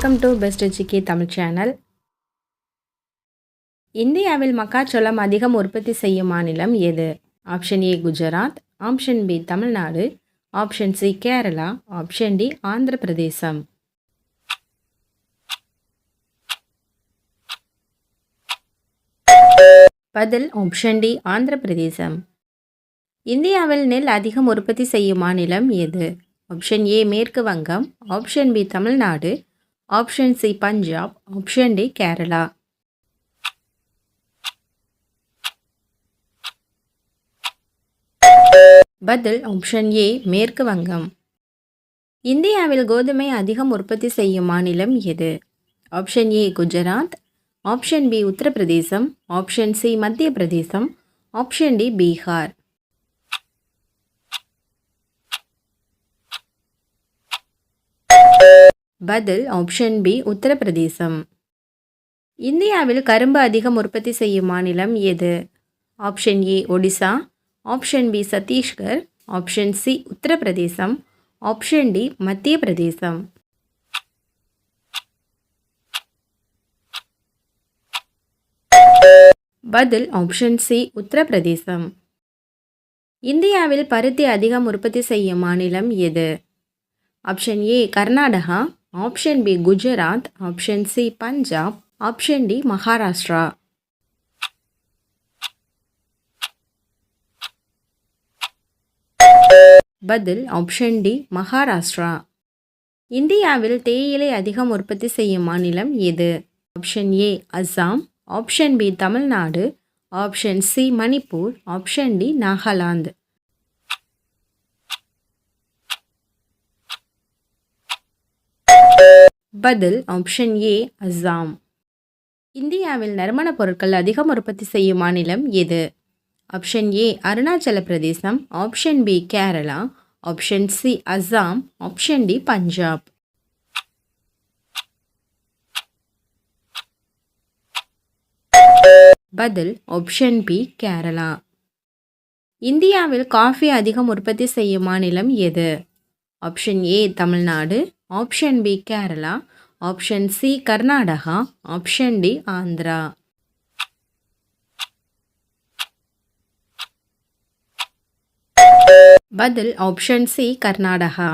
Welcome to best GK Tamil channel. இந்தியாவில் மக்காச்சோளம் அதிகம் உற்பத்தி செய்யும் மாநிலம் எது? Option A Gujarat, option B Tamil Nadu, option C Kerala, option D Andhra Pradesh. பதில் ஆப்ஷன் டி ஆந்திர பிரதேசம். இந்தியாவில் நெல் அதிகம் உற்பத்தி செய்யும் மாநிலம் எது? ஆப்ஷன் ஏ மேற்கு Vangam, option B Tamil Nadu, option C Punjab, option D Kerala. பதில் ஆப்ஷன் ஏ மேற்கு வங்கம். இந்தியாவில் கோதுமை அதிகம் உற்பத்தி செய்யும் மாநிலம் எது? Option A Gujarat, option B Uttar Pradesh, option C Madhya Pradesh, option D Bihar. பதில் ஆப்ஷன் பி உத்தரப்பிரதேசம். இந்தியாவில் கரும்பு அதிகம் உற்பத்தி செய்யும் மாநிலம் எது? Option A Odisha, option B Chhattisgarh, option C Uttar Pradesh, option D Madhya Pradesh. பதில் ஆப்ஷன் சி உத்தரப்பிரதேசம். இந்தியாவில் பருத்தி அதிகம் உற்பத்தி செய்யும் மாநிலம் எது? Option A Karnataka, option B Gujarat, option C Punjab, option D Maharashtra. பதில் ஆப்ஷன் டி மகாராஷ்டிரா. இந்தியாவில் தேயிலை அதிகம் உற்பத்தி செய்யும் மாநிலம் எது? Option A Assam, option B Tamil Nadu, option C Manipur, option D Nagaland. பதில் ஆப்ஷன் ஏ அஸ்ஸாம். இந்தியாவில் நறுமணப் பொருட்கள் அதிகம் உற்பத்தி செய்யும் மாநிலம் எது? Option A Arunachal Pradesh, option B Kerala, option C Assam, option D Punjab. பதில் ஆப்ஷன் பி கேரளா. இந்தியாவில் காஃபி அதிகம் உற்பத்தி செய்யும் மாநிலம் எது? Option A Tamil Nadu, option B Kerala, option C Karnataka, option D Andhra. பதில் ஆப்ஷன் சி கர்நாடகா.